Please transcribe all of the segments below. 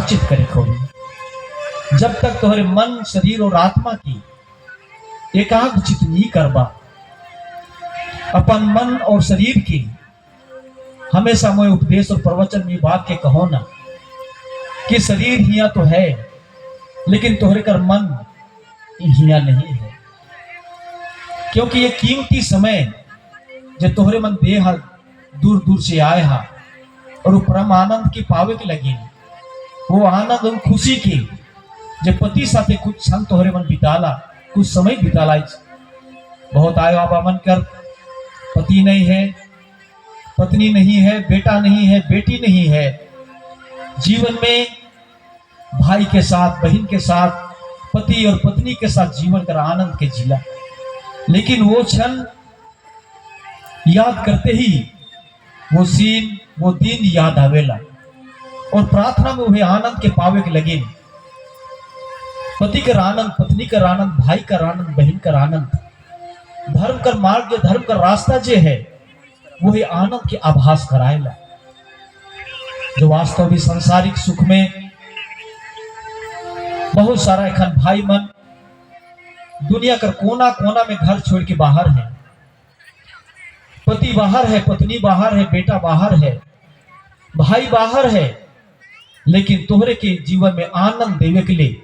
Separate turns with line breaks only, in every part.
चित करे खोबी। जब तक तुम्हारे मन शरीर और आत्मा की एकाग्र चित नहीं करबा, अपन मन और शरीर की हमेशा मोए उपदेश और प्रवचन में बात के कहो ना कि शरीर हिया तो है लेकिन तोहरे कर मन हिया नहीं है, क्योंकि ये कीमती समय जो तोहरे मन देह दूर दूर से आए हा और वो परम आनंद की पावे के लगी, वो आनंद और खुशी की जो पति साथे कुछ क्षण तोहरे मन बिताला, कुछ समय बिताला। बहुत आयो आबा मन कर पति नहीं है, पत्नी नहीं है, बेटा नहीं है, बेटी नहीं है, जीवन में भाई के साथ, बहन के साथ, पति और पत्नी के साथ जीवन कर आनंद के जिला, लेकिन वो क्षण याद करते ही वो सीन, वो दिन याद आवेला और प्रार्थना में वह आनंद के पावे के लगे। पति का आनंद, पत्नी का आनंद, भाई का आनंद, बहन का आनंद, धर्म का मार्ग, जो धर्म का रास्ता जो है वही आनंद के आभास कराएला। जो वास्तव में सांसारिक सुख में बहुत सारा एखन भाई मन दुनिया का कोना कोना में घर छोड़ के बाहर है, पति बाहर है, पत्नी बाहर है, बेटा बाहर है, भाई बाहर है, लेकिन तोहरे के जीवन में आनंद देवे के लिए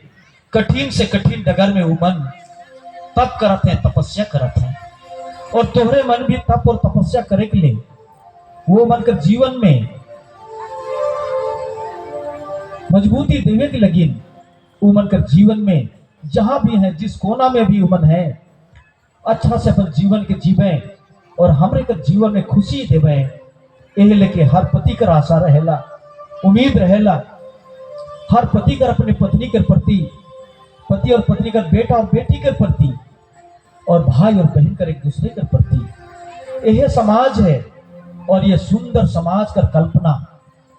कठिन से कठिन डगर में वो मन तप करते हैं, तपस्या करते हैं, और तोहरे मन भी तप और तपस्या करे के लिए वो मन कर जीवन में मजबूती देवे के लगी। वो मन कर जीवन में जहां भी है, जिस कोना में भी उमन है, अच्छा से अपन जीवन के जीवे और हमरे कर जीवन में खुशी देवे। यही लेके हर पति कर आशा रहेला, उम्मीद रहेला, हर पति कर अपने पत्नी के प्रति, पति और पत्नी का बेटा और बेटी के प्रति, और भाई और बहन कर एक दूसरे के प्रति। यह समाज है और यह सुंदर समाज का कल्पना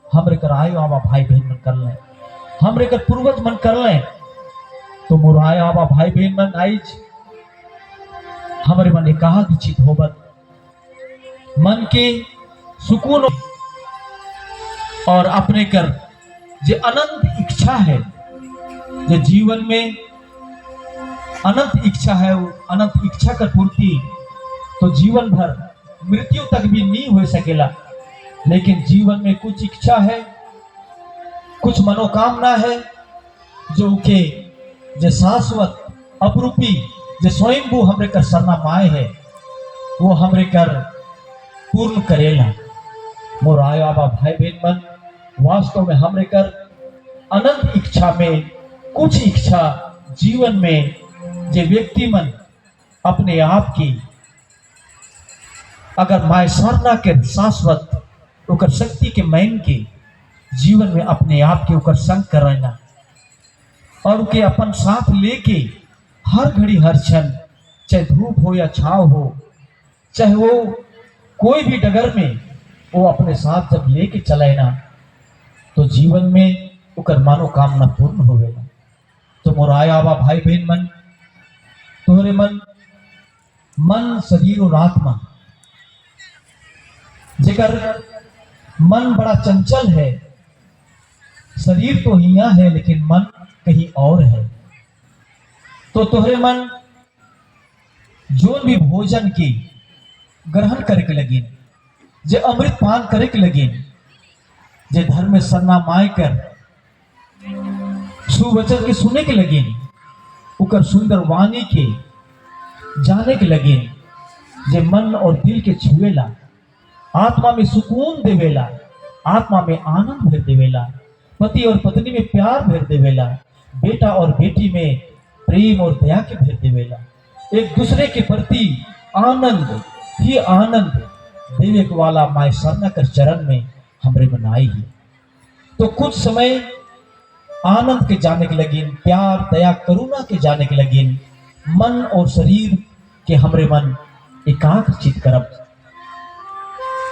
हमरे कर आयो आवा भाई बहन मन कर लें, हमरे कर पूर्वज मन कर लें, तो मोराय आवा भाई बहन मन आईज हमारे मन एकाग्र चित होबत, मन के सुकून और अपने कर जो अनंत इच्छा है, जो जीवन में अनंत इच्छा है, वो अनंत इच्छा का पूर्ति तो जीवन भर मृत्यु तक भी नहीं हो सकेला। लेकिन जीवन में कुछ इच्छा है, कुछ मनोकामना है जो के जो शाश्वत अपरूपी जो स्वयंभू हमरे कर सरना माए है, वो हमरे कर पूर्ण करेला। मोर आयो आबा भाई बहन मन, वास्तव में हमरे कर अनंत इच्छा में कुछ इच्छा जीवन में जो व्यक्ति मन अपने आप की अगर माय सरना के शाश्वत ओकर शक्ति के मैन के जीवन में अपने आप के ओकर संग करना और उनके अपन साथ लेके हर घड़ी हर क्षण, चाहे धूप हो या छाव हो, चाहे वो कोई भी डगर में वो अपने साथ जब लेके चले ना, तो जीवन में ओकर मनोकामना पूर्ण हो गया। तो मोराया आवा भाई बहन मन, तोहरे मन शरीर और आत्मा जेकर मन बड़ा चंचल है, शरीर तो हिया है लेकिन मन कहीं और है, तो तोहरे मन जो भी भोजन की ग्रहण करे के लगी, जे अमृत पान करे के लगी, जे धर्म में सरना माय कर सुवचन के सुने के लगी, उकर सुंदर वाणी के जाने के लगे, जे मन और दिल के छुएला, आत्मा में सुकून देवेला, आत्मा में आनंद भर देवेला, पति और पत्नी में प्यार भर देवेला, बेटा और बेटी में प्रेम और दया के भर देवेला, एक दूसरे के प्रति आनंद ही आनंद देवे वाला माय सरना कर चरण में हमरे बनाई है। तो कुछ समय आनंद के जाने के लगी, प्यार दया करुणा के जाने के लगी, मन और शरीर के हमरे मन एकाग्र चित करब,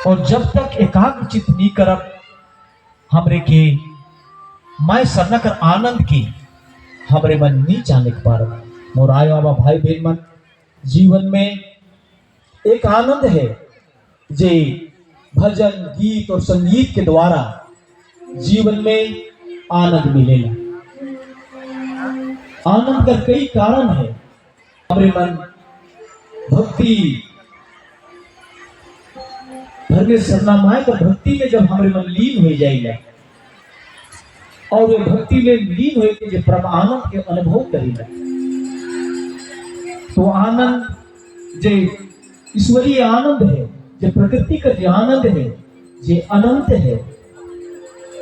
और जब तक एकाग्र चित नहीं करब हमरे के माय सरना कर आनंद की हमरे मन नहीं जाने के पारब। मोर आयो आवा भाई बहन मन, जीवन में एक आनंद है जे भजन गीत और संगीत के द्वारा जीवन में आनंद मिलेगा। आनंद का कई कारण है। हमारे मन भक्ति धर्म सरनामाए तो भक्ति में जब हमारे मन लीन हो जाएगा और वे भक्ति में लीन हो के परम आनंद के अनुभव करेगा, तो आनंद जो ईश्वरीय आनंद है, जो प्रकृति का जो आनंद है, जो अनंत है,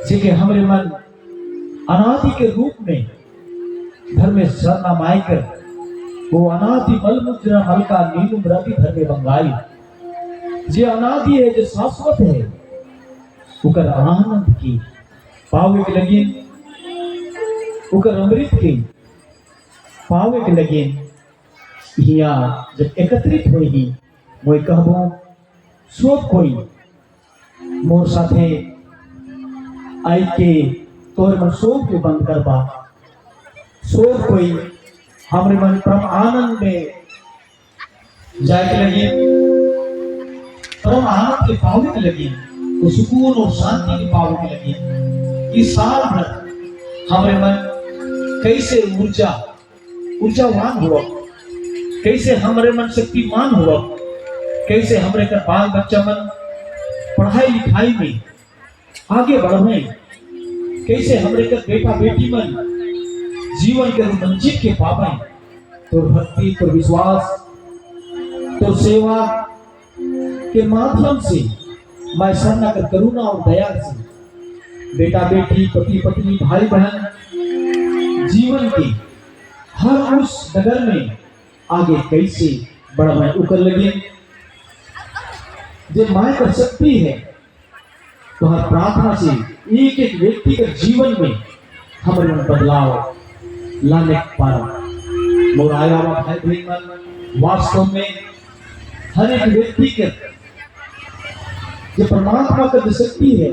जो हमारे मन अनादि के रूप में धर्म शरणामाय कर वो अनादि मल मुद्रा मल का नीलू मृति धर्म बंगाई जे अनादि है, जो शाश्वत है, उकर आनंद की पावे के लगे, उकर अमृत के पावे के लगे यहाँ जब एकत्रित होगी मोई कहबो सब कोई मोर साथे आई के तोर मन सोच के बंद करबा, सब कोई हमारे मन परम आनंद में जाए लगे, परम आनंद के पावे के लगे, तो सुकून और शांति के पावे के लगे। इस साल भर हमारे मन कैसे ऊर्जावान हुआ, कैसे हमारे मन शक्तिमान हुआ, कैसे हमारे का बाल बच्चा मन पढ़ाई लिखाई में आगे बढ़े, कैसे हमारे का बेटा बेटी मन जीवन के मंजिल के पावे, तो भक्ति तो विश्वास तो सेवा के माध्यम से मैं सरना कर करुणा और दया से बेटा बेटी पति पत्नी भाई बहन जीवन के हर उस डगर में आगे कैसे बढ़ाए उकर लगे। जो माया कर सकती है तो हर प्रार्थना से एक एक व्यक्ति के जीवन में हमारे मन बदलाव लाने पारा मोर आया भाई बहन मन वास्तव में हर एक व्यक्ति के जो परमात्मा का जो शक्ति है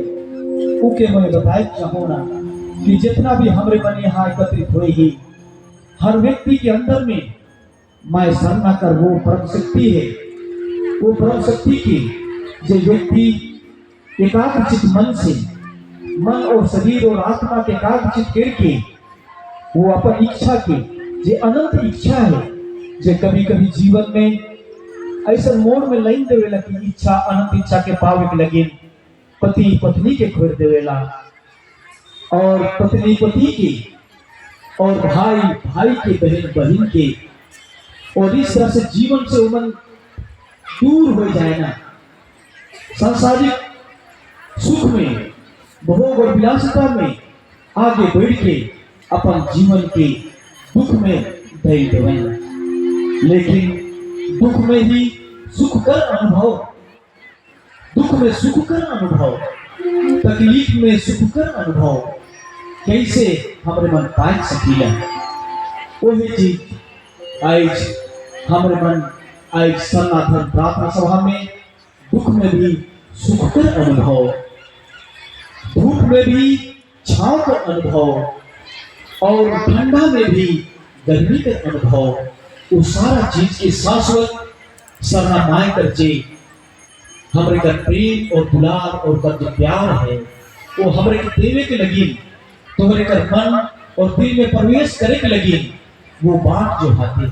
उके मैं बताए चाहूँ ना कि जितना भी हमारे मन यहाँ एकत्रित होगी हर व्यक्ति के अंदर में मैं सरना कर वो परम शक्ति है, वो परम शक्ति की जो व्यक्ति एकाग्रचित मन से मन और शरीर और आत्मा के एकाग्रचित करके वो अपन इच्छा की जो अनंत इच्छा है, जो कभी कभी जीवन में ऐसा मोड़ में लाइन देवेला की इच्छा अनंत इच्छा के पावे के लगे, पति पत्नी के खोर देवेला और पत्नी पति की और भाई भाई के बहन बहन के, और इस तरह से जीवन से उमन दूर हो जाए ना, सांसारिक सुख में भोग और विलासिता में आगे बढ़ के अपन जीवन के दुख में दे देवे, लेकिन दुख में ही सुख कर अनुभव, दुख में सुख कर अनुभव, तकलीफ में सुख कर अनुभव कैसे हमारे मन पाए सकीला। वही चीज आज हमारे मन आज सनातन प्रार्थना सभा में दुख में भी सुख कर अनुभव, धूप में भी छांव का अनुभव और ठंडा में भी गर्मी का अनुभव, वो सारा चीज के शाश्वत सरनामाए कर जे हमारे का प्रेम और दुलार और का जो प्यार है वो हमारे के देवे के लगी, तुम्हारे का मन और दिल में प्रवेश करे के लगी, वो बात जो हाथी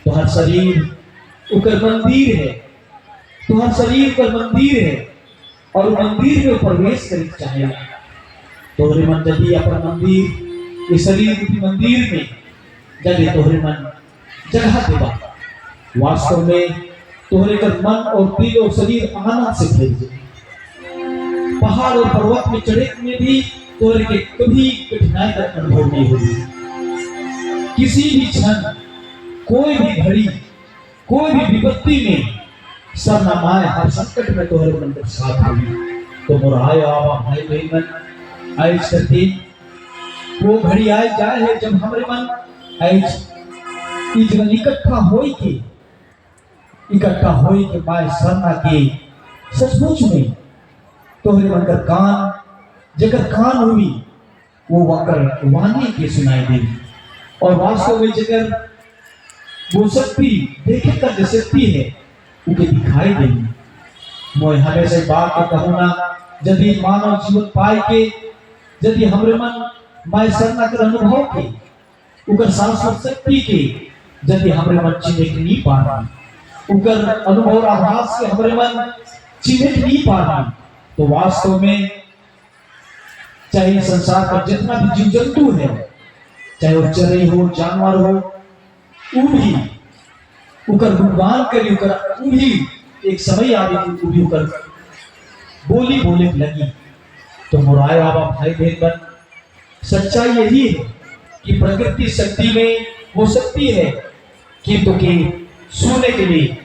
तुम्हारा शरीर उकर मंदिर है, तुम्हारा शरीर का मंदिर है और मंदिर में प्रवेश करे चाहे तोहरे मन जब अपना मंदिर इस शरीर की मंदिर में जब तोहरे मन जगह देवा, वास्तव में तोहरे का मन और दिल और शरीर आनंद से भर जाए। पहाड़ और पर्वत में चढ़े में भी तोहरे के कभी कठिनाई का अनुभव नहीं होगी। किसी भी क्षण कोई भी घड़ी कोई भी विपत्ति में सरनामाए हर संकट में तोहरे मन के साथ होगी। तो मोर आया भाई बहन आज करते वो घड़ी आए जाए है जब हमारे मन आज इकट्ठा होई के माय सरना के सचमुच में तोहरे मन का कान जगह कान हुई वो वाकर वाणी के सुनाई देवी, और वास्तव में जगह वो शक्ति देखे का जो शक्ति है उके दिखाई देगी। मैं हमेशा बात को कहूँ ना, यदि मानव जीवन पाए के यदि हमरे मन माय सरना कर अनुभव के उकर शाश्वत शक्ति के यदि हमरे मन चिन्ह नहीं पा रही, उकर अनुभव और आभास के हमरे मन चिन्ह नहीं पा रही, तो वास्तव में चाहे संसार पर जितना भी जीव जंतु है, चाहे वो चरई हो जानवर हो, वो भी उकर गुणगान करी, उकर वो भी एक समय आ रही वो भी उकर बोली बोले लगी। तो मुराय बाबा भाई बहन बन, सच्चाई यही है कि प्रकृति शक्ति में वो शक्ति है कि तो के सुनने के लिए,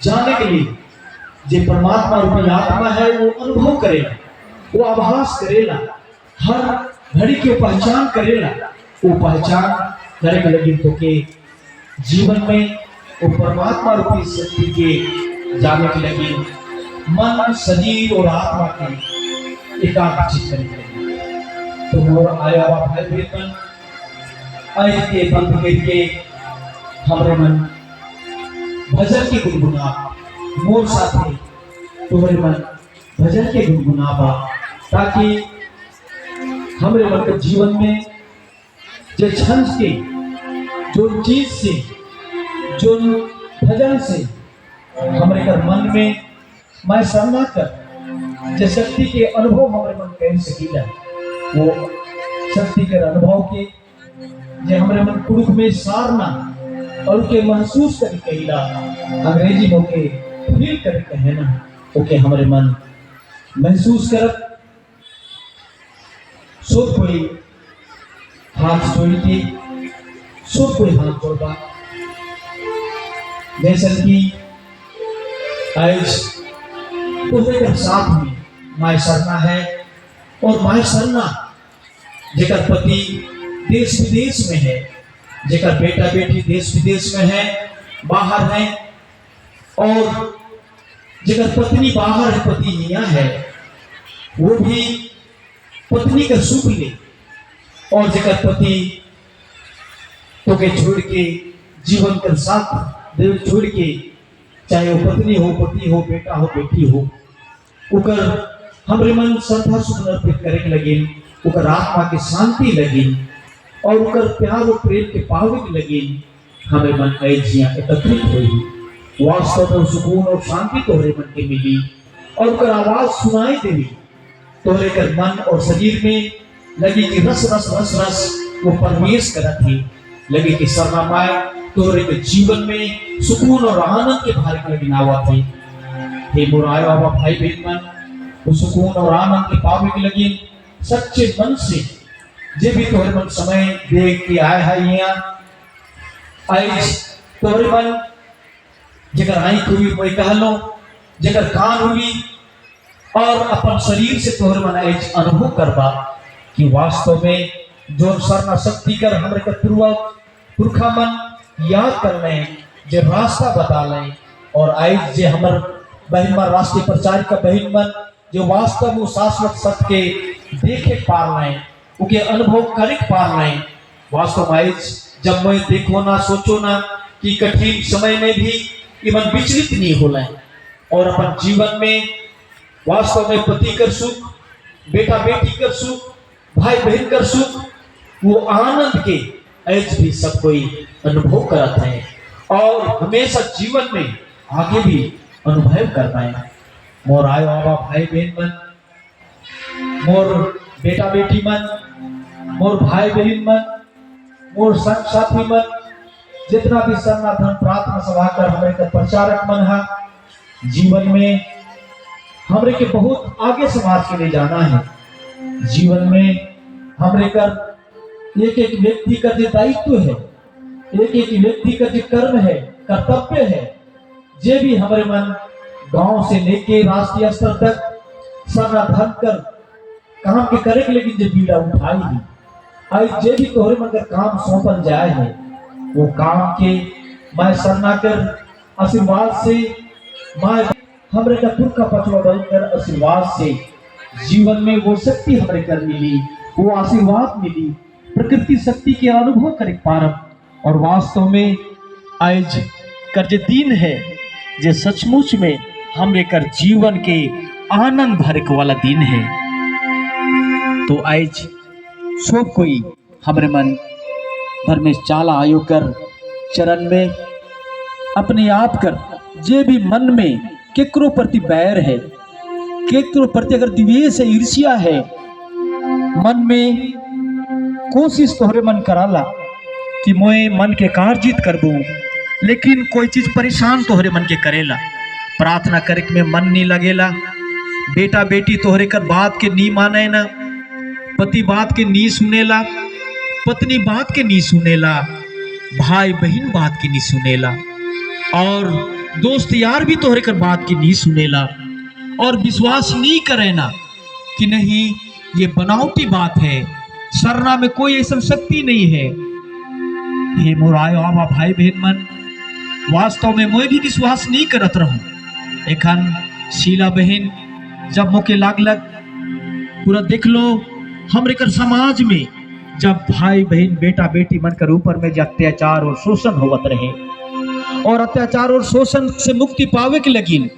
जाने के लिए जो परमात्मा रूपी आत्मा है वो अनुभव करेगा, वो आभास करेगा, हर घड़ी की पहचान करेगा। वो पहचान करे के लगी तो के जीवन में वो परमात्मा रूपी शक्ति के जाने के लगी मन, शरीर और आत्मा के एकाग्रचित करने लगी। तो मोर आया भाई बहन आए के बंद करके हमरे मन भजन के गुनगुना, मोर साथे तुम्हारे मन भजन के गुनगुनावा, ताकि हमरे मन के जीवन में जो क्षण से, जो चीज से, जो भजन से हमरे कर मन में मैं सामना कर जो शक्ति के अनुभव हमारे मन कर सकीला, वो शक्ति के अनुभव के जो हमारे मन कुरुख में सारना और के महसूस कर कहिला, अंग्रेजी में के फील कर कहना, ओके हमारे मन महसूस कर। सो कोई हाथ जोड़ के, सो कोई हाथ जोड़वा, जैसे कि आज तुम्हारे साथ में माय सरना है, और माय सरना जेकर पति देश विदेश में है, जेकर बेटा बेटी देश विदेश में है, बाहर है, और जेकर पत्नी बाहर है, पति यहाँ है, वो भी पत्नी का सुख ले, और जेकर पति तो के छोड़ के जीवन का साथ देव छोड़ के, चाहे वो पत्नी हो, पति हो, बेटा हो, बेटी हो, उकर हमरे मन श्रद्धा सुख अर्पित करे के लगे, उकर आत्मा की शांति लगी, और उकर प्यार और प्रेम के पावे के लगे, हमें मन ऐजियां एकत्रित हुई, वास्तव में सुकून और शांति तोहरे मन के मिली, और उकर आवाज सुनाई देवी, तोहरे कर मन और शरीर में लगी कि रस रस रस रस वो परमेश करत थी, लगे कि सरनामाय तोहरे के जीवन में सुकून और आनंद के भार के लगी नावा थी। हे मुराय बाबा भाई बहन मन, वो सुकून और आनंद के पावे के लगी सच्चे मन से जे भी तोहरे मन समय देख के आए है यहाँ, आज तोहरे मन जेकर आँख हुई कोई कह लो, जेकर कान हुई, और अपन शरीर से तोहरे मन आज अनुभव करवा कि वास्तव में जो सरना शक्ति कर हमरे के पुरखा मन याद कर लें, जो रास्ता बता लें, और आज जे हमर बहन मन राष्ट्रीय प्रचार का बहन मन जो वास्तव में शाश्वत सत्य के देखे पा रहे हैं, उनके अनुभव करे पा रहे हैं। वास्तव में जब मैं देखो ना सोचो ना कि कठिन समय में भी ये मन विचलित नहीं हो रहे, और अपन जीवन में वास्तव में पति कर सुख, बेटा बेटी कर सुख, भाई बहन कर सुख, वो आनंद के आज भी सब कोई अनुभव करते हैं, और हमेशा जीवन में आगे भी अनुभव कर पाए। मोर आयो बाबा भाई बहन मन, मोर बेटा बेटी मन, मोर भाई बहन मन, मोर संग साथी मन, जितना भी सनातन प्रार्थना सभा कर हमारे का प्रचारक मन है, जीवन में हमरे के बहुत आगे समाज के लिए जाना है। जीवन में हमरे कर एक एक व्यक्ति का जो दायित्व है, एक एक व्यक्ति का जो कर्म है, कर्तव्य है, जे भी हमारे मन गांव से लेके राष्ट्रीय स्तर तक सनातन कर काम के करे के लेकिन जो पीड़ा उठाई है, आज जे भी तोहरे मन का काम सौंपल जाए है, वो काम के मैं सरना कर आशीर्वाद से, मैं हमरे का पुर का पचवा बनकर आशीर्वाद से जीवन में वो शक्ति हमरे कर मिली, वो आशीर्वाद मिली, प्रकृति शक्ति के अनुभव करे पारम, और वास्तव में आज कर जे दिन है जे सचमुच में हमरे कर जीवन के आनंद भरक वाला दिन है। तो आज सब कोई हमरे मन धर्मेश चाला आयो कर चरण में अपने आप कर जे भी मन में केकरो प्रति बैर है, केकरो प्रति अगर द्वेष है, ईर्ष्या है मन में, कोशिश तोहरे मन कराला कि मोए मन के कार जीत कर दूं, लेकिन कोई चीज परेशान तोहरे मन के करेला, प्रार्थना करे में मन नहीं लगेला, बेटा बेटी तोहरे कर बात के नहीं माने ना, पति बात के नहीं सुनेला, पत्नी बात के नहीं सुनेला, भाई बहन बात की नहीं सुनेला, और दोस्त यार भी तोहरे कर बात की नहीं सुनेला, और विश्वास नहीं करे ना कि नहीं ये बनावटी बात है, सरना में कोई ऐसा शक्ति नहीं है। हे मोरायो आवा भाई बहन मन, वास्तव में मैं भी विश्वास नहीं करत रहूं। एखन शीला बहन जब मोके लागलक पूरा देख लो हमरे कर समाज में जब भाई बहन बेटा बेटी मन कर ऊपर में जो अत्याचार और शोषण होवत रहे, और अत्याचार और शोषण से मुक्ति पावे के लगिन,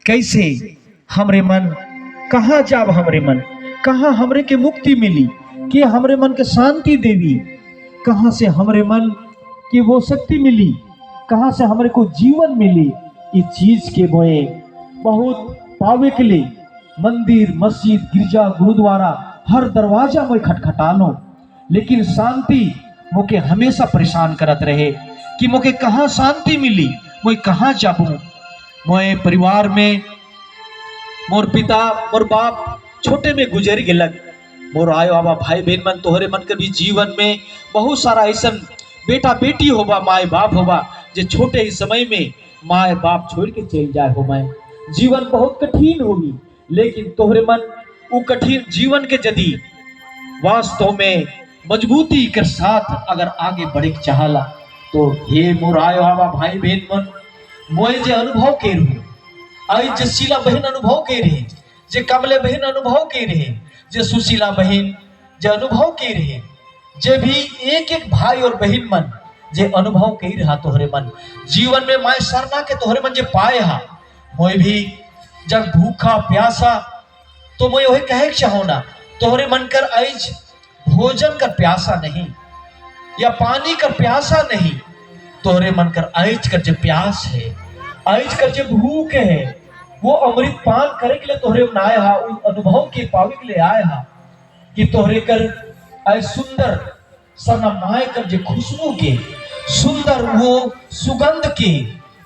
कैसे हमरे मन कहाँ जाब, हमरे मन कहाँ हमरे के मुक्ति मिली, कि हमरे मन के शांति देवी, कहाँ से हमरे मन की वो शक्ति मिली, कहाँ से हमरे को जीवन मिली। इस चीज के मोए बहुत पावे के लिए मंदिर मस्जिद गिरजा गुरुद्वारा हर दरवाजा में खटखटानो, लेकिन शांति मोके हमेशा परेशान करत रहे कि मोके कहाँ शांति मिली, मैं कहाँ जाबू। मोए परिवार में मोर पिता मोर बाप छोटे में गुजर गेलक, मोर आयो आवा भाई बहन मन तोहरे मन के भी जीवन में बहुत सारा ऐसा बेटा बेटी होबा, माए बाप होबा, जो छोटे ही समय में माए बाप छोड़ के चल जाए हो। मैं जीवन बहुत कठिन होगी, लेकिन तोहरे मन वो कठिन जीवन के यदि वास्तव में मजबूती के साथ अगर आगे बढ़े चाहला, तो हे मोर आयो आवा भाई बहन मन, मोए जे अनुभव के रहे, आई जे शीला बहन अनुभव के रहे, जे कमले बहन अनुभव के रहे, जे सुशीला बहन जे अनुभव के रहे, जे भी एक एक भाई और बहन मन जे अनुभव के रहा तोहरे मन जीवन में माय सरना के तोहरे मन जे पाए हा, मोए भी जब भूखा प्यासा तो मैं वही कहे चाहो ना, तोहरे मन कर आज भोजन कर प्यासा नहीं या पानी कर प्यासा नहीं, तोहरे मन कर आज कर जो प्यास है, आज कर जो भूख है, वो अमृत पान करे के लिए तोहरे मन आए हा, उस अनुभव के पावे के लिए आए हा, कि तोहरे कर आज सुंदर सरना माए कर जो खुशबू के सुंदर वो सुगंध के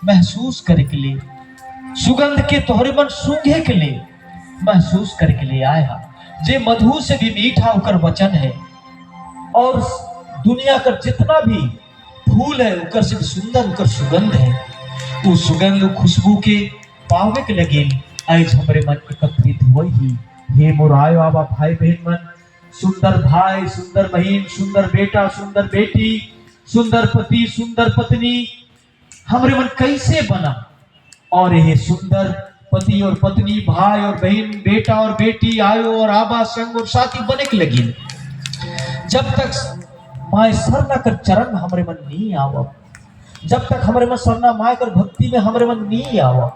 महसूस करे के लिए, सुगंध के तोहरे मन सूंघे के लिए महसूस करे के लिए आए हा, जे मधु से भी मीठा होकर वचन है, और दुनिया का जितना भी फूल है उकर से भी सुंदर उकर सुगंध है, वो सुगंध खुशबू के पावे के लगे आज हमारे मन एकत्रित हुई ही। हे मोर आयो आवा भाई बहन मन, सुंदर भाई सुंदर बहन सुंदर बेटा सुंदर बेटी सुंदर पति सुंदर पत्नी हमारे मन कैसे बना, और यह सुंदर पति और पत्नी भाई और बहन बेटा और बेटी आयो और आबा संग और साथी बने के लगी, जब तक माए सरना कर चरण हमारे मन नहीं आवा, जब तक हमारे मन सरना माए कर भक्ति में हमारे मन नहीं आवा,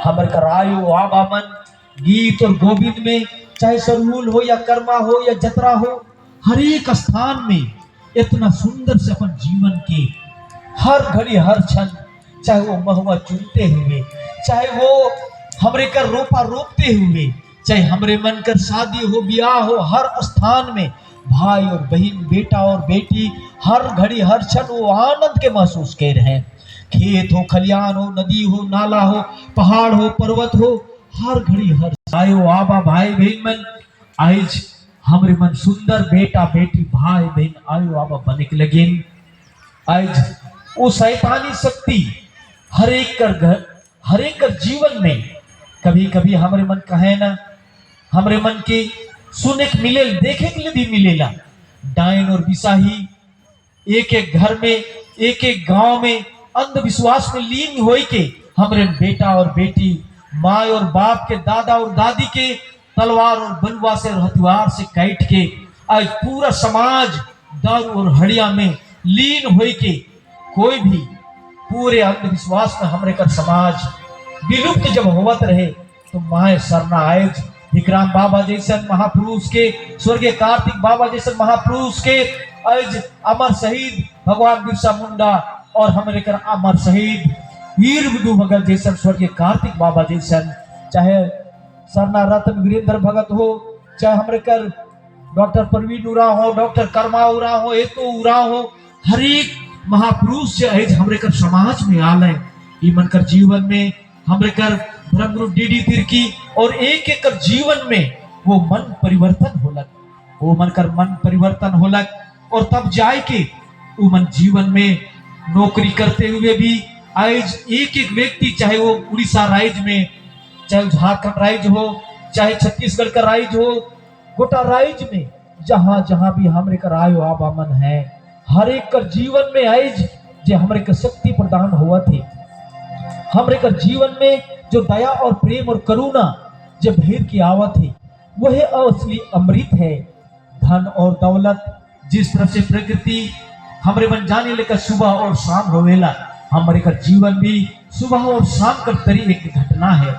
हमारे कर आयो आबा मन गीत और गोविंद में, चाहे सरमूल हो या कर्मा हो या जतरा हो, हर एक स्थान में इतना सुंदर से अपन जीवन के हर घड़ी हर क्षण, चाहे वो महुआ चुनते हुए, चाहे वो हमरे कर रोपा रोपते हुए, चाहे हमरे मन कर शादी हो ब्याह हो, हर स्थान में भाई और बहन बेटा और बेटी हर घड़ी हर क्षण वो आनंद के महसूस कर रहे हैं। खेत हो खलियान हो नदी हो नाला हो पहाड़ हो पर्वत हो, हर घड़ी हर आयो आबा भाई बहन मन आज हमरे मन सुंदर बेटा बेटी भाई बहन आयो आबा बने के लगे। आज वो शैतानी शक्ति हर एक कर जीवन में कभी कभी हमारे मन कहे ना, हमारे मन के सुने के मिले देखे के लिए भी मिलेला, डायन और बिसाही एक एक घर में एक एक गांव में अंधविश्वास में लीन हो के हमारे बेटा और बेटी माँ और बाप के दादा और दादी के तलवार और बलुआ से और हथियार से काट के आज पूरा समाज दारू और हड़िया में लीन हो के कोई भी पूरे अंधविश्वास में हमरे कर समाज विलुप्त जब होवत रहे, तो माए सरना आज विक्राम बाबा जैसन महापुरुष के, स्वर्गीय कार्तिक बाबा जैसन महापुरुष के, आज अमर शहीद भगवान बिरसा मुंडा और हमारे कर अमर शहीद वीर बुद्धू भगत जैसन, स्वर्गीय कार्तिक बाबा जैसन, चाहे सरना रत्न वीरेंद्र भगत हो, चाहे हमारे कर डॉक्टर परवीन उराव हो, डॉक्टर कर्मा उराव हो, एतो उराव हो, हर एक महापुरुष जो है हमारे कर समाज में आल है। ईमन कर जीवन में हमारे कर ब्रह्मगुरु डीडी तिर्की और एक एक कर जीवन में वो मन परिवर्तन होलक, वो मन कर मन परिवर्तन होलक और तब जाए के वो मन जीवन में नौकरी करते हुए भी आज एक एक व्यक्ति, चाहे वो उड़ीसा राज्य में, चाहे झारखंड राज्य हो, चाहे छत्तीसगढ़ का राज्य हो, गोटा राज्य में जहां जहां भी हमरे कर आयो आवामन है, हर एक कर जीवन में आज जो हमरे कर शक्ति प्रदान हुआ थे, हमरे कर जीवन में जो दया और प्रेम और करुणा जो भेद की आवत है, वह असली अमृत है। धन और दौलत जिस तरह से प्रकृति हमरे बन जाने लेकर सुबह और शाम होवेला, हमारे का जीवन भी सुबह और शाम का तरी एक घटना है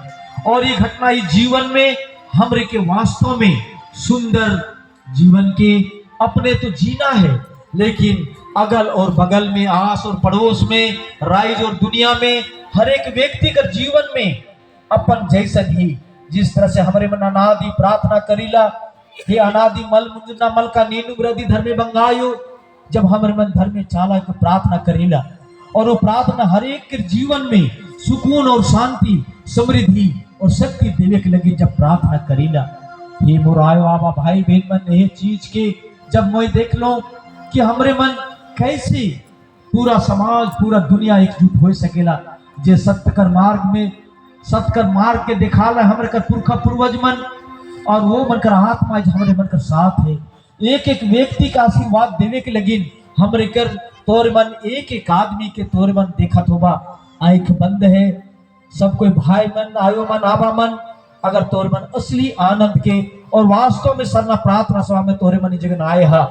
और ये घटना इस जीवन में हमरे के वास्तव में सुंदर जीवन के अपने तो जीना है, लेकिन अगल और बगल में, आस और पड़ोस में, राज्य और दुनिया में हर एक व्यक्ति का जीवन में अपन जैसन ही जिस तरह से हमारे मन अनादि प्रार्थना करीला, हे अनादि मल मुंजना मल का नीनु ग्रदि धर्मे बंगायो, जब हमारे मन धर्म में चाला को प्रार्थना करीला और वो प्रार्थना हर एक के जीवन में सुकून और शांति, समृद्धि और शक्ति देवे के लगी जब प्रार्थना करीला। ये मोरायो आवा भाई बहन मन ये चीज के जब मैं देख लो कि हमारे मन कैसे पूरा समाज, पूरा दुनिया एकजुट हो सकेला, जे सत्य कर मार्ग के दिखाला हमारे कर पुरखा पूर्वज मन, और वो मन कर आत्मा हमारे मन कर साथ है। एक एक व्यक्ति का आशीर्वाद देवे के लगिन हमरे कर तोर मन एक एक आदमी के तोर मन देखत होबा, आंख बंद है सब कोई भाई मन, आयो मन, आबा मन, अगर तोर मन असली आनंद के और वास्तव में सरना प्रार्थना सभा में तोरे मन जगन आए हा,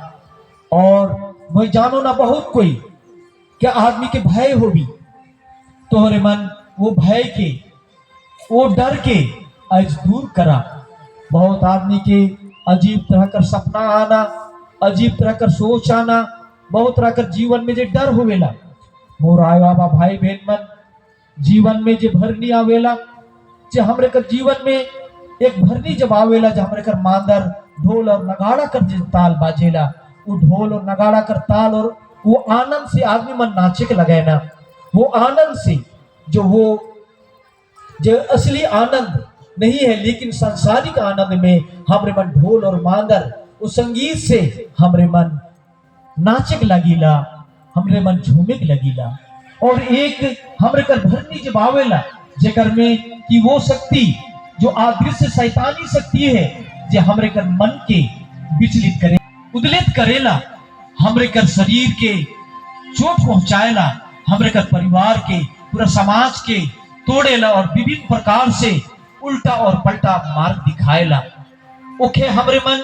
और मैं जानो ना बहुत कोई क्या आदमी के भय हो भी तोहरे मन वो भय के, वो डर के आज दूर करा। बहुत आदमी के अजीब तरह का सपना आना, अजीब तरह का सोच आना, बहुत तरह का जीवन में जो डर होवेला, मोर आयो बाबा भाई बहन मन जीवन में जो भरनी आवेला, जो हमरे कर जीवन में एक भरनी जब आवेला, जब हमरे कर मांदर ढोल और नगाड़ा कर जो ताल बाजेला, वो ढोल और नगाड़ा कर ताल और वो आनंद से आदमी मन नाचे के लगाए ना, वो आनंद से जो असली आनंद नहीं है, लेकिन सांसारिक आनंद में हमरे मन ढोल और मांदर उस संगीत से हमरे मन नाचक लगीला, हमरे मन झूमेक लगीला। और एक हमरे कर भरनी जब आवेला जेकर में कि वो शक्ति जो अदृश्य शैतानी शक्ति है जो हमरे कर मन के विचलित करे, उदलित करेला, हमरे कर शरीर के चोट पहुंचाएला, हमरे कर परिवार के, पूरा समाज के तोड़ेला और विभिन्न प्रकार से उल्टा और पलटा मार्ग दिखाएला। ओखे हमरे मन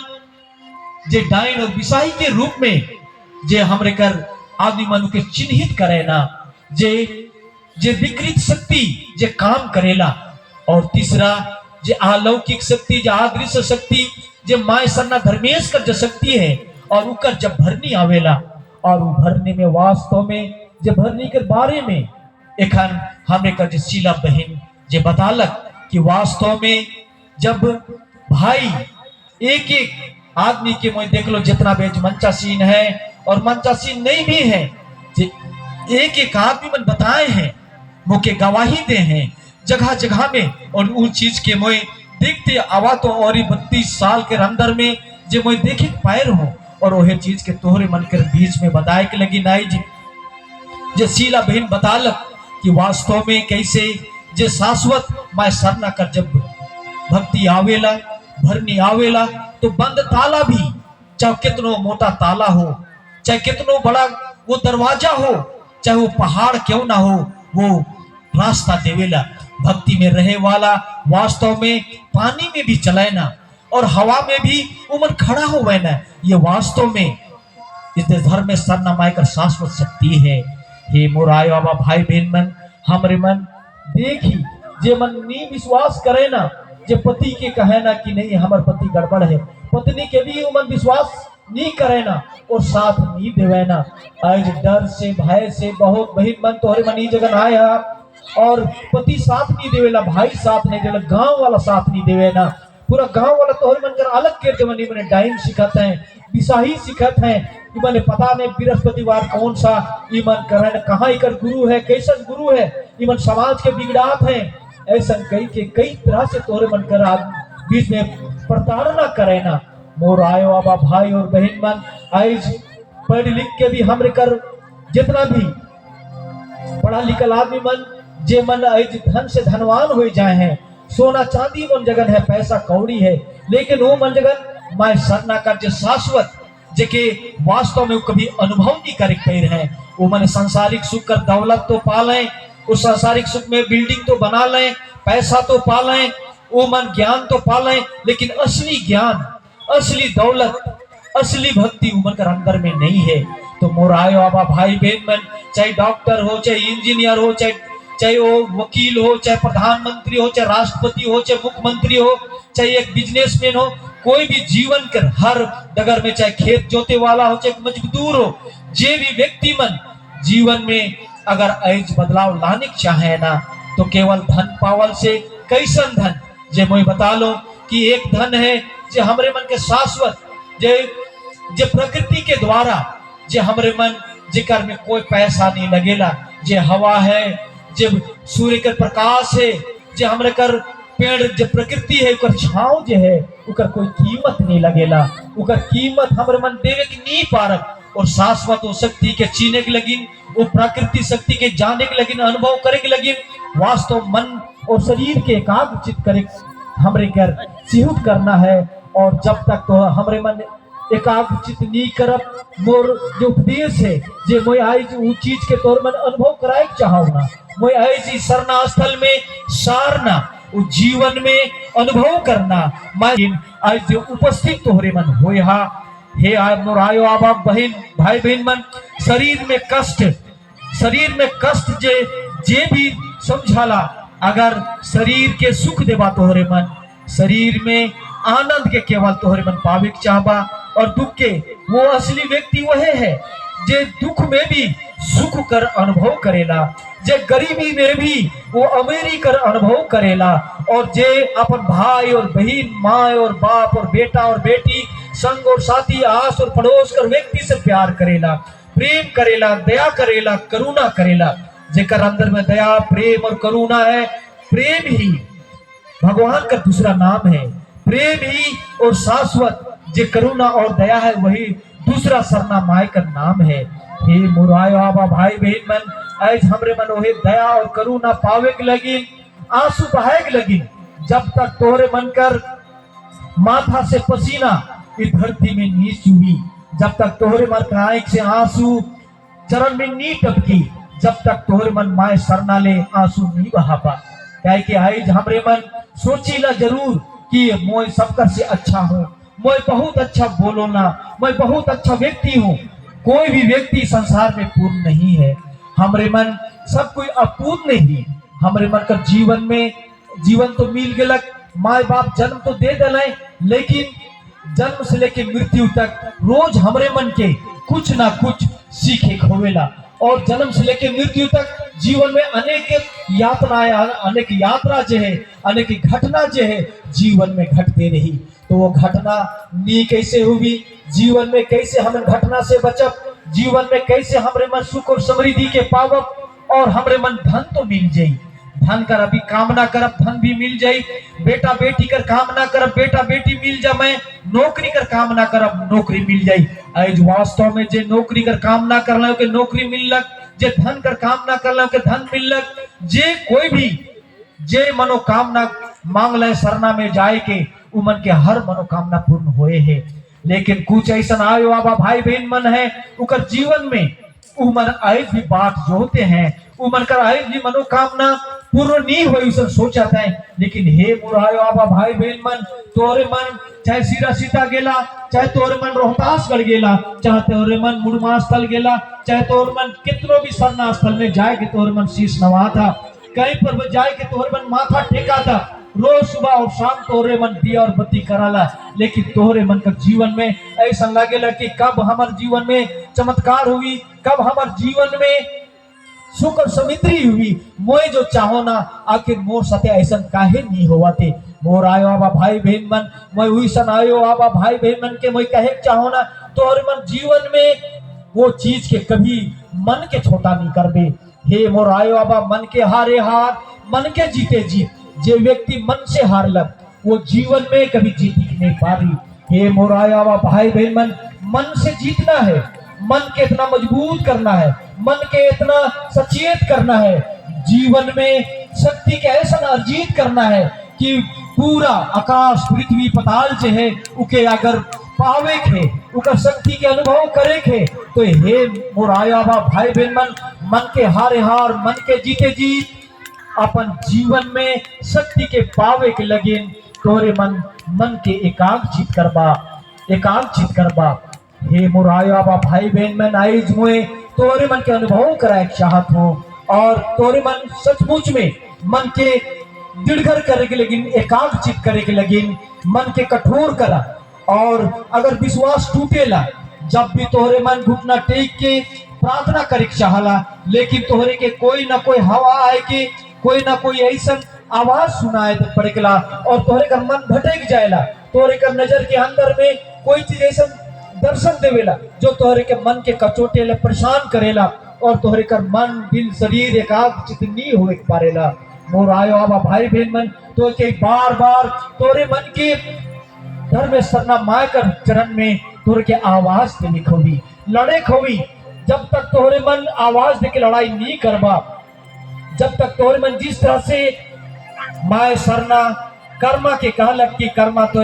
जे डाइन और विषाही के रूप में जे हमरे कर आदमी मन के चिन्हित करे ना, जे विकृत शक्ति जे काम करेला, और तीसरा जे अलौकिक शक्ति, जे अदृश्य शक्ति, जे माय सरना धर्मेश कर जो शक्ति है, और उकर जब भरनी आवेला, और वो भरने में वास्तव में जे भरनी के बारे में एखन हमरे कर जे शीला बहन जे बतालक कि वास्तव में जब भाई एक एक आदमी के मुझे देख लो जितना बेज मंचासीन है और मंचासीन नहीं भी है, एक एक आदमी मन बताए हैं, मुके गवाही दे हैं जगह जगह में, और उन चीज के मुझे देखते आवा तो और 32 साल के अंदर में जो मुझे देखे पायर हूँ, और वह चीज के तोहरे मन के बीच में बताए के लगी नाई जी जे शीला बहन बतालक कि वास्तव में कैसे जे शाश्वत मैं सरना कर जब भक्ति आवेला, भरनी आवेला, तो बंद ताला भी, चाहे कितनो मोटा ताला हो, चाहे कितनो बड़ा वो दरवाजा हो, चाहे वो पहाड़ क्यों ना हो, वो रास्ता देवेला। भक्ति में रहे वाला वास्तव में पानी में भी चलाए ना और हवा में भी उमन खड़ा हो वह ना, ये वास्तव में इस धर्म में सरना माई कर शाश्वत शक्ति है। हे मोराय बाबा भाई बहन मन, हमरे मन देखी जे मन नी विश्वास करे ना, जे पति के कहे ना कि नहीं हमार पति गड़बड़ है, पत्नी के भी उमन विश्वास नहीं करे ना और साथ नहीं देवे ना। आज डर से भय से बहुत बहिन मन तोहरे मन ई जगह आया और पति साथ नहीं देवेला, भाई साथ नहीं देवेला, गांव वाला साथ नहीं देवे ना। पूरा गांव वाला तोहरे मन कर अलग कर देवन, मैंने डाइन सिखाते हैं, विसाही सिखाते हैं, मैंने पता नहीं बृहस्पतिवार कौन सा ईमन करे न कहाँ इकर गुरु है, कैसन गुरु है, ईमन समाज के बिगड़ात हैं। ऐसा कई तरह से तोहरे मन कर बीच में प्रताड़ना करे ना। मोर आयो आबा भाई और बहन मन, आज पढ़ लिख के भी हमरे कर जितना भी पढ़ा लिखल आदमी मन जे मन आज धन से धनवान हो जाए हैं, सोना चांदी मन जगन है, पैसा कौड़ी है, लेकिन वो मन जगन मैं सरना कर जे शाश्वत जेके वास्तव में कभी अनुभव नहीं कर पैर है। वो मन सांसारिक सुख कर दौलत तो पाले, उस सांसारिक सुख में बिल्डिंग तो बना लें, पैसा तो पालें, वो मन ज्ञान तो पालें, लेकिन असली ज्ञान, असली दौलत, असली भक्ति उमन कर अंदर में नहीं है। तो मोरायो आबा भाई बहन मन, चाहे डॉक्टर हो, चाहे इंजीनियर हो, चाहे वो वकील हो, चाहे प्रधानमंत्री हो, चाहे राष्ट्रपति हो, चाहे मुख्यमंत्री हो, चाहे एक बिजनेसमैन हो, कोई भी जीवन कर हर डगर में, चाहे खेत जोते वाला हो, चाहे मजदूर हो, जे भी व्यक्ति मन जीवन में अगर ऐज बदलाव लाने चाहे ना तो केवल धन पावल से कैसन धन, जे मैं बता लो कि एक धन है जे हमरे मन के शाश्वत, जे प्रकृति के द्वारा, जे हमरे मन जेकर में कोई पैसा नहीं लगेला, जे हवा है, जे सूर्य के प्रकाश है, जे हमरे कर पेड़ जे प्रकृति है, उकर छाव जे है, उकर कोई कीमत नहीं लगेला, उकर कीमत हमरे मन देवे की नहीं पारक। और शाश्वत वो शक्ति के चीने के लगिन, वो प्राकृतिक शक्ति के जाने के लगिन, अनुभव करे के लगिन, वास्तव मन और शरीर के एकाग्रचित करे हमरे कर सिहुत करना है। और जब तक तो हमरे मन एकाग्रचित नहीं करब, मोर जो उपदेश है जे मैं आज वो चीज के तौर मन अनुभव कराए चाहूँ ना, मैं आज सरना स्थल में सारना, वो जीवन में अनुभव करना। मैं आज जो उपस्थित तोहरे मन होए हा, हे मोर आयो आबा बहन भाई बहन मन, शरीर में कष्ट जे भी समझाला, अगर शरीर के सुख देवा तोहरे मन, शरीर में आनंद के केवल तोहरे मन पावे के चाहबा, और दुख के वो असली व्यक्ति वह है जे दुख में भी सुख कर अनुभव करेला, जे गरीबी में भी वो अमीरी कर अनुभव करेला, और जे अपन भाई और बहन, माँ और बाप और बेटा और बेटी, संग और साथी, आस और पड़ोस कर व्यक्ति से प्यार करेला, प्रेम करेला, दया करेला, करुणा करेला। जेकर अंदर में दया, प्रेम और करुणा है, प्रेम ही भगवान का दूसरा नाम है, प्रेम ही और शाश्वत जे करुणा और दया है, वही दूसरा सरना माय का नाम है। हे मुरायो आबा भाई बहन मन, आज हमरे मन ओहे दया और करुणा पावे के लगी, आंसू बहाए के लगी। जब तक तोहरे मन कर माथा से पसीना इस धरती में नी चुही, जब तक तोहरे मन का आंख से आंसू चरण में नी टपकी, जब तक तोहरे मन माए सरना ले आंसू नहीं बहा पा। क्या कि आज हमरे मन सोचीला जरूर कि मैं सबकर से अच्छा हूँ, मैं बहुत अच्छा बोलो ना, मैं बहुत अच्छा व्यक्ति हूँ। कोई भी व्यक्ति संसार में पूर्ण नहीं है, हमरे मन सब कोई अपूर्ण नहीं। हमरे मन का जीवन तो मिल गलक, माँ बाप जन्म तो दे दल, लेकिन जन्म से लेके मृत्यु तक रोज हमरे मन के कुछ ना कुछ सीखे खोवेला, और जन्म से लेके मृत्यु तक जीवन में अनेक यातनाएं, अनेक यात्रा जो है, अनेक घटना जो है जीवन में घटते रही। तो वो घटना नी कैसे हुई, जीवन में कैसे हम घटना से बचब, जीवन में कैसे हमरे मन सुख और समृद्धि के पावब, और हमरे मन धन तो मिल जाई, धन कर अभी कामना करब धन भी मिल जाई, बेटा बेटी कर कामना करब बेटा बेटी मिल जा, मैं नौकरी कर कामना करब नौकरी मिल जाई। आज वास्तव में जे नौकरी कर कामना कर लो के नौकरी मिललक, जे धन कर कामना कर लो के धन मिललक, जे कोई भी जे मनोकामना मांग ले सरना में जाए के उमन के हर मनोकामना पूर्ण होए है। लेकिन कुछ ऐसा आयो आबा भाई बहन मन है, उकर जीवन में उमन आज भी बाट जोते हैं, उमन कर आज भी मनोकामना पूर्ण नहीं हुई उसे सोचा था। लेकिन हे मुरायो आबा भाई बहन मन, तोरे मन चाहे सिरा सीता गेला, चाहे तोरे मन रोहतास गढ़ गेला, चाहे तोरे मन मुड़मा स्थल गेला, चाहे तोरे मन कितनो भी सरना स्थल में जाए के तोरे मन शीश नवा था, कहीं पर जाए के तोरे मन माथा टेका था, रोज सुबह और शाम तोहरे मन दिया और बत्ती कराला, लेकिन तोहरे मन का जीवन में ऐसा लगेला कि कब हमारे जीवन में चमत्कार हुई, कब हमारे जीवन में सुख और समृद्धि हुई। मोए जो चाहो ना आखिर मोर साथे ऐसा काहे नहीं हुआ थे। मोर आयो आबा भाई बहन मन, मैं उइसन आयो आबा भाई बहन मन के मैं कहे चाहो ना, तोहरे मन जीवन में वो चीज के कभी मन के छोटा नहीं करबे। हे मोर आयो आबा मन के हारे हार, मन के जीते जीत। जे व्यक्ति मन से हारलक वो जीवन में कभी जीत नहीं पा रही। हे मोर आयो आबा भाई बहन मन से जीतना है, मन के इतना मजबूत करना है, मन के इतना सचेत करना है, जीवन में शक्ति के ऐसा अर्जित करना है कि पूरा आकाश पृथ्वी पताल जो है उके अगर पावे खे, उकर शक्ति के अनुभव करे खे, तो हे मोर आया बा भाई बहन मन के हारे हार, मन के जीते जीत अपन जीवन में शक्ति के पावे के लगे तोरे मन के एकांकित करबा। हे मोर आया बा भाई बहन मन आइज मुए तोरे मन के अनुभव कराए चाहत हो, और तोरे मन सचमुच में मन के दृढ़ करे के लगिन, एकाग्रचित करे के लगिन, मन के कठोर करा। और अगर विश्वास टूटेला, जब भी तोहरे मन घुटना टेक के प्रार्थना करे चाहला, लेकिन तोहरे के कोई ना कोई हवा आए के, कोई ना कोई ऐसा आवाज सुनाए पड़ेला और तोहरे का मन भटक जाएला, तोहरे का नजर के अंदर में कोई चीज ऐसा दर्शन देवेला जो तोहरे के मन के कचोटेला, परेशान करेला, और तोहरे का मन दिल शरीर एकाग्रचित नहीं होए पारेला। मोर आयो आबा भाई बहन मन तो के बार बार तोरे मन के घर में सरना माय कर चरण में तोरे के आवाज देने खोवी, लड़े खोवी। जब तक तोहरे मन आवाज दे के लड़ाई नहीं करबा, जब तक तोहरे मन जिस तरह से माय सरना कर्मा के कहलक कि कर्मा तो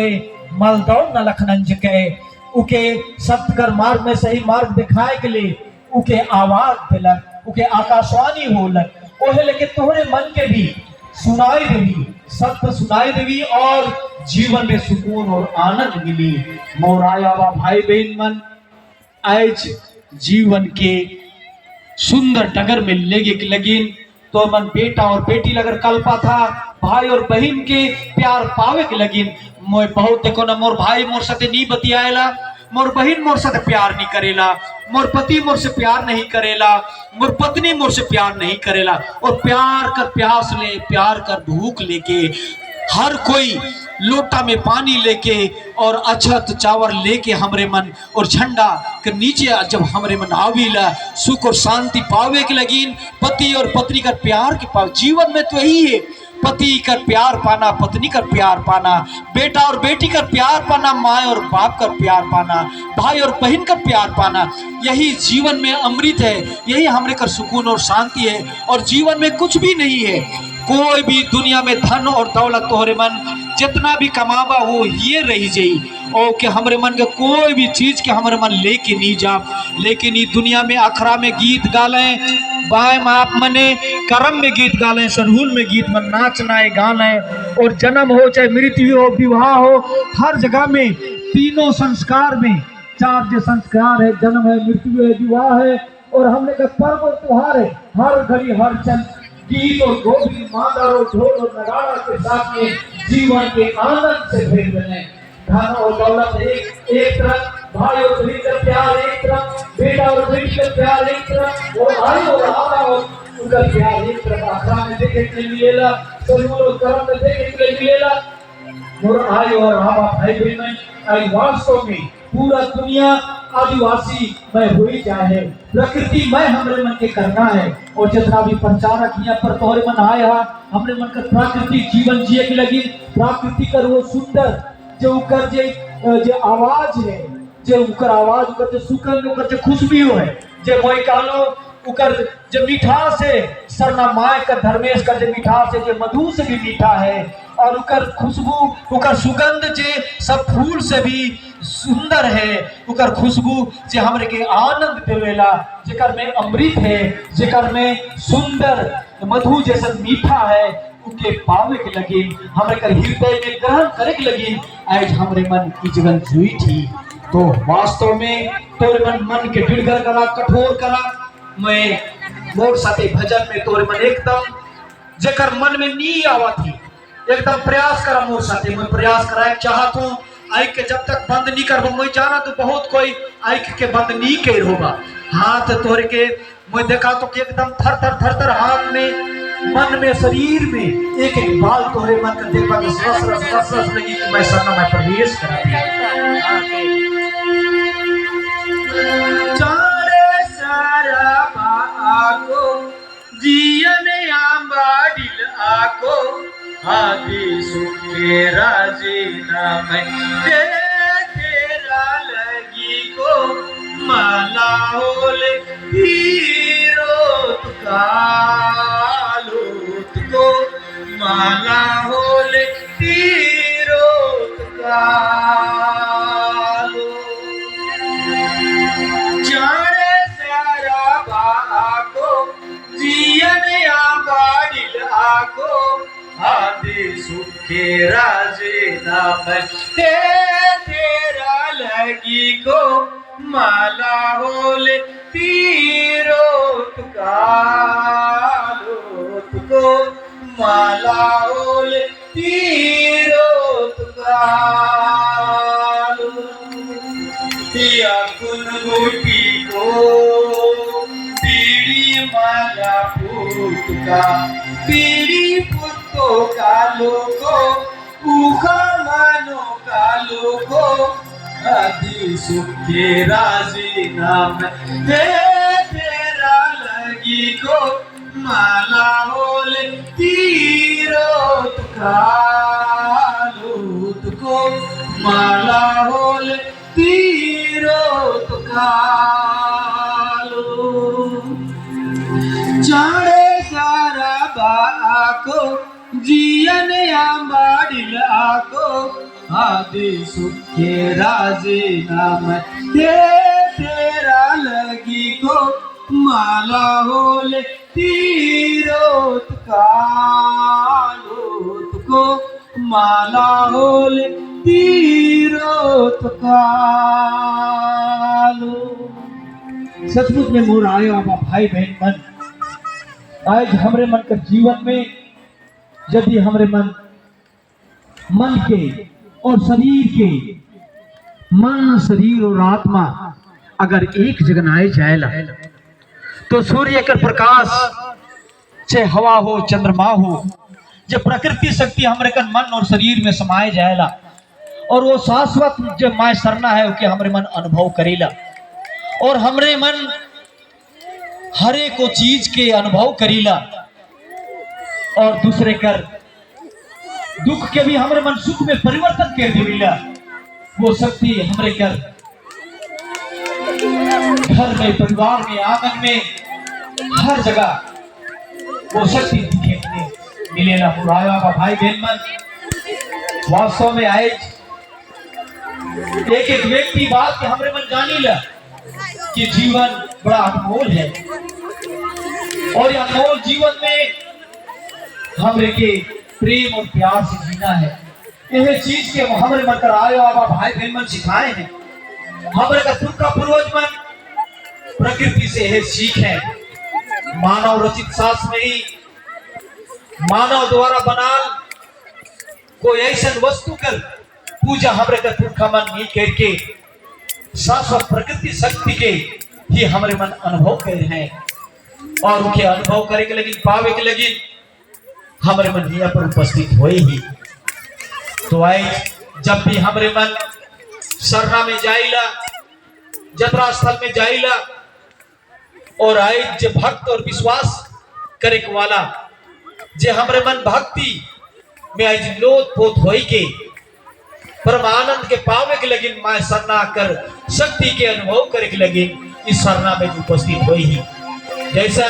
मल दौड़ न लखनंज के, उके सत्य कर मार्ग में सही मार्ग दिखाए के लिए उके आवाज दिलक, उके आकाशवाणी होलक, ओहे लेके तोहरे मन के भी सुनाई देवी, सत्य सुनाई देवी और जीवन में सुकून और आनंद मिली। मोर आया बा भाई बहन मन आज जीवन के सुंदर डगर में लेगे लगिन, तो मन बेटा और बेटी लगकर कल्पा था, भाई और बहन के प्यार पावे के लगिन। मोय बहुत देखो ना, मोर भाई मोर साथे नहीं बतियाएला, मोर बहन मोर साथे प्यार नहीं करेला, मोर पति मोर से प्यार नहीं करेला, मोर पत्नी मोर से प्यार नहीं करेला। और प्यार कर प्यास ले, प्यार कर भूख लेके, हर कोई लोटा में पानी लेके और अछत चावल लेके हमरे मन और झंडा के नीचे जब हमरे मन आवीला, सुख और शांति पावे के लगिन। पति और पत्नी का प्यार के पाव जीवन में तो यही है, पति का प्यार पाना, पत्नी का प्यार पाना, बेटा और बेटी का प्यार पाना, माँ और बाप का प्यार पाना, भाई और बहन का प्यार पाना, यही जीवन में अमृत है, यही हमरे का सुकून और शांति है। और जीवन में कुछ भी नहीं है, कोई भी दुनिया में धन और दौलत तोहरे मन जितना भी कमावा वो ये रही जाई, और के हमरे मन के कोई भी चीज के हमरे मन लेके नहीं जा। लेकिन ये दुनिया में अखरा में गीत गाले, बाय माप मने कर्म में गीत गाले, सरहुल में गीत मन नाचना है गाना है। और जन्म हो चाहे मृत्यु हो, विवाह हो, हर जगह में तीनों संस्कार में चार जो संस्कार है, जन्म है, मृत्यु है, विवाह है, और हमने का पर्व और त्योहार है। हर घड़ी हर क्षण गीत और गोविंद मादर और ढोल और नगाड़ा के साथ में जीवन के आनंद से भरे हुए हैं। धन और दौलत एक तरफ, भाई और बहन का प्यार एक तरफ, बेटा और बेटी का प्यार एक तरफ, और भाई और आबा और उनका प्यार एक तरफ। आखिर में देखे के मिलेला, सलूल और कर्म में देखे के मिलेला। और आई और आबा भाई बहन आई वास्तव में पूरा दुनिया आदिवासी में हुई जाए, प्रकृति में हमरे मन के करना है। और जितना भी प्रचारक यहाँ पर तोहरे मन आए हा, हमरे मन का प्राकृतिक जीवन जिए के लगी, प्राकृति कर वो सुंदर जो उकर जे आवाज है, जो उकर आवाज, उकर जो सुगंध, उकर जो खुशबू है, जे मोय कहलो उकर जो मिठास है, सरना माय का धर्मेश का जो मिठास है, जो मधु से भी मीठा है, और उकर खुशबू, उकर सुगंध जे सब फूल से भी सुंदर है, उकर खुशबू जे हमरे के आनंद देवेला, जेकर में अमृत है, जेकर में सुंदर मधु जैसा मीठा है, उनके पावे के लगे, हमरे कर हृदय में ग्रहण करे के लगे। आज हमरे मन की जगन जुई थी, तो वास्तव में तोरे मन के दृढ़ करा, कठोर करा। मैं मोर साथे भजन में तोरे मन एकदम जेकर मन में नी आवा थी, एकदम प्रयास करा मोर साथे, मैं प्रयास कराए चाहत हूँ। आइक के जब तक बंद नहीं करबो, मैं जाना तो बहुत कोई आइक के बंद नहीं कर होगा। हाथ तोड़ के मैं देखा तो कि एकदम थर थर थर थर हाथ में, मन में, शरीर में एक एक बाल तोरे मन कर देखा तो रस रस रस रस लगी कि मैं सरना में प्रवेश करा दिया।
चारे सारा आको जियन आंबाडिल आको आदि सुखे राजे नाम तेरा लगी को माला होले हीरो कालूत को माला होले हीरो कालू जाने सारा बाको जियन आंबाडिल आको आदि सुखे राजे नाम तेरा लगी को माला होले तीरो कालो को माला होले तीरो कालो या कुन गुटी को बीड़ी माला फूट का बीड़ी फुटको कालो को उखा मानो कालो को आदि सुखे राजी नाम तेरा लगी को माला होले तीरो कालो को माला होले तीरो कालो चाड़े सारा बाको जियन आंबाडिल आको आदि सुखे राजे नाम तेरा लगी को माला होले तीरोत कालोत को माला होले तीरोत कालो।
सचमुच में मोर आयो आबा भाई बहन मन, आज हमरे मन के जीवन में यदि हमरे मन के और शरीर के, मन शरीर और आत्मा अगर एक जगह आए जाएला तो सूर्य का प्रकाश चाहे हवा हो चंद्रमा हो, जब प्रकृति शक्ति हमरे का मन और शरीर में समाये जाएला और वो शाश्वत जो माय सरना है उसके हमरे मन अनुभव करेला और हमरे मन हर एक को चीज के अनुभव करेला और दूसरे कर दुख के भी हमरे मन सुख में परिवर्तन कर देला। वो शक्ति हमरे कर घर में, परिवार में, आंगन में, हर जगह वो शक्ति दिखे मिलेला। मुराया का भाई बहन मन वास्तव में आए एक एक व्यक्ति बात के हमरे मन जानी ला कि जीवन बड़ा अनमोल है और ये अनमोल जीवन में हमरे के प्रेम और प्यार से जीना है। यह चीज के हमारे मन कर आयो आबा भाई बहन मन सिखाए हैं। हमारे का तुर्का पूर्वज मन प्रकृति से यह सीख है। मानव रचित शास्त्र में ही मानव द्वारा बनाल कोई ऐसा वस्तु कर पूजा हमारे का तुर्का मन नहीं करके शाश्वत प्रकृति शक्ति के ही हमारे मन अनुभव कर रहे हैं और उनके अनुभव करे के लगी, पावे के लगी हमारे मन यहाँ पर उपस्थित हुए ही। तो आए जब भी हमारे मन सरना में जाइला, जतरा स्थल में जाइला और आए जो भक्त और विश्वास करे वाला जे हमारे मन भक्ति में आज लोट पोत होई के परमानंद के पावे के लगी माय सरना कर शक्ति के अनुभव करे के लगी इस सरना में उपस्थित हुई ही। जैसा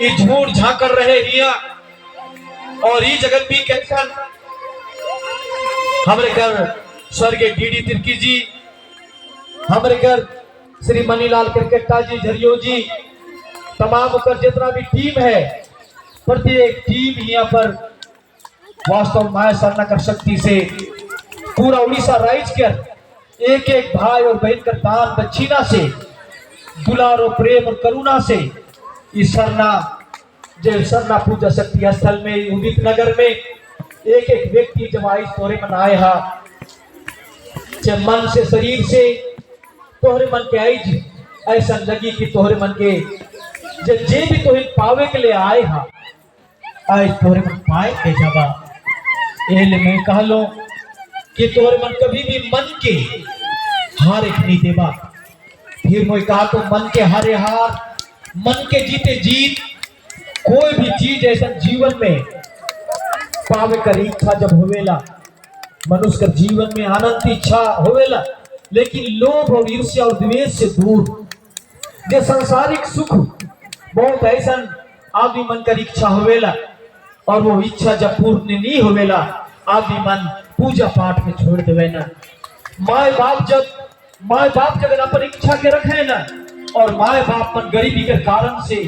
ये झूठ झांकर रहे हिया और ये जगत भी कैसा हमारे घर स्वर्गीय डीडी तिर्की जी, हमारे घर श्री मनीलाल करकेट्टा जी, झरियो जी, तमाम कर जितना भी टीम है, प्रत्येक टीम यहाँ पर वास्तव माया सरना कर शक्ति से पूरा उड़ीसा राइज कर एक एक भाई और बहन का दान दक्षिणा से, दुलार और प्रेम और करुणा से इस सरना जो सरना पूजा शक्ति स्थल में उदित नगर में एक एक व्यक्ति जब आइस तोरे मन आए हा, जब मन से शरीर से तोहरे मन के आई जी, ऐसा लगी कि तोहरे मन के जे भी तोहे पावे के लिए आए हा, आज तोहरे मन पाए के जाबा। एले मैं कह लो कि तोहरे मन कभी भी मन के हार एक नहीं देबा। फिर मैं कहा तो मन के हारे हार, मन के जीते जीत। कोई भी चीज ऐसा जीवन में पावे कर इच्छा जब होवेला, मनुष्य का जीवन में आनंद की इच्छा होवेला, लेकिन लोभ और ईर्ष्या और द्वेष से दूर। जो सांसारिक सुख बहुत ऐसा आदमी मन कर इच्छा होवेला, और वो इच्छा जब पूर्ण नहीं होवेला, आदमी मन पूजा पाठ में छोड़ देवे ना। माए बाप जब अपन इच्छा के रखे ना, और माए बाप मन गरीबी के कारण से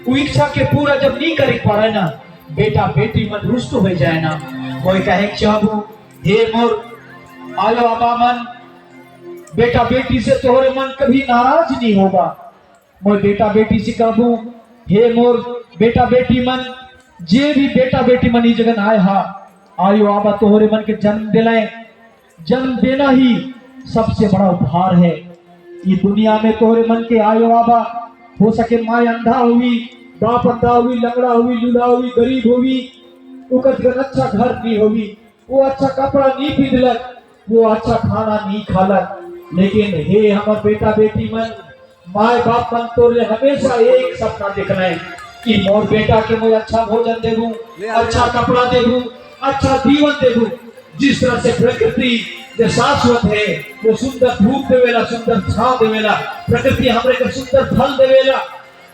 वो इच्छा के पूरा जब नहीं कर पाए ना, बेटा बेटी मन रुष्ट हो जाए ना। कोई कहे चाहू हे मोर आयो आबा मन, बेटा बेटी से तोहरे मन कभी नाराज नहीं होगा। मोर बेटा बेटी से कहूँ हे मोर बेटा बेटी मन, जे भी बेटा बेटी मन इस जगह आए हा, आयो आबा तोहरे मन के जन्म दिलाए। जन्म देना ही सबसे बड़ा उपहार है। ये दुनिया में तोहरे मन के आयो आबा, हो सके माँ अंधा हुई, बाप अंधा हुई, लंगड़ा हुई, लूला हुई, गरीब हुई, उकर अच्छा घर नहीं हुई, वो अच्छा कपड़ा नहीं पहनलक, वो अच्छा खाना नहीं खालक, लेकिन हे हमार बेटा बेटी मन, माए बाप मन तोरे हमेशा एक सपना देखना है कि मोर बेटा के मुझे अच्छा भोजन देबू, अच्छा कपड़ा देबू, अच्छा जीवन देबू। जिस तरह से प्रकृति जो शाश्वत है, वो सुंदर धूप देवेला, सुंदर छांव देवेला, प्रकृति हमरे को सुंदर फल देवेला,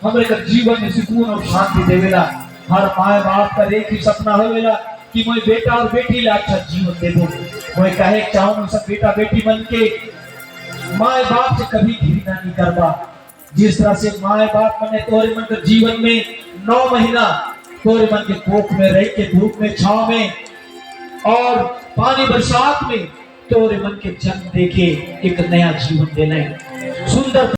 हमरे का जीवन में सुकून और शांति देवेला। हर माए बाप का एक ही सपना होवेला कि मैं बेटा और बेटी ला अच्छा जीवन दे दूं। मैं कहे चाहूँ सब बेटा बेटी मन के माए बाप से कभी घृणा नहीं करवा। जिस तरह से माए बाप मन ने तोरे मन के जीवन में 9 महीना तोरे मन के कोख में रह के, धूप में, छांव में और पानी बरसात में तोरे मन के जन्म देके एक नया जीवन देना सुंदर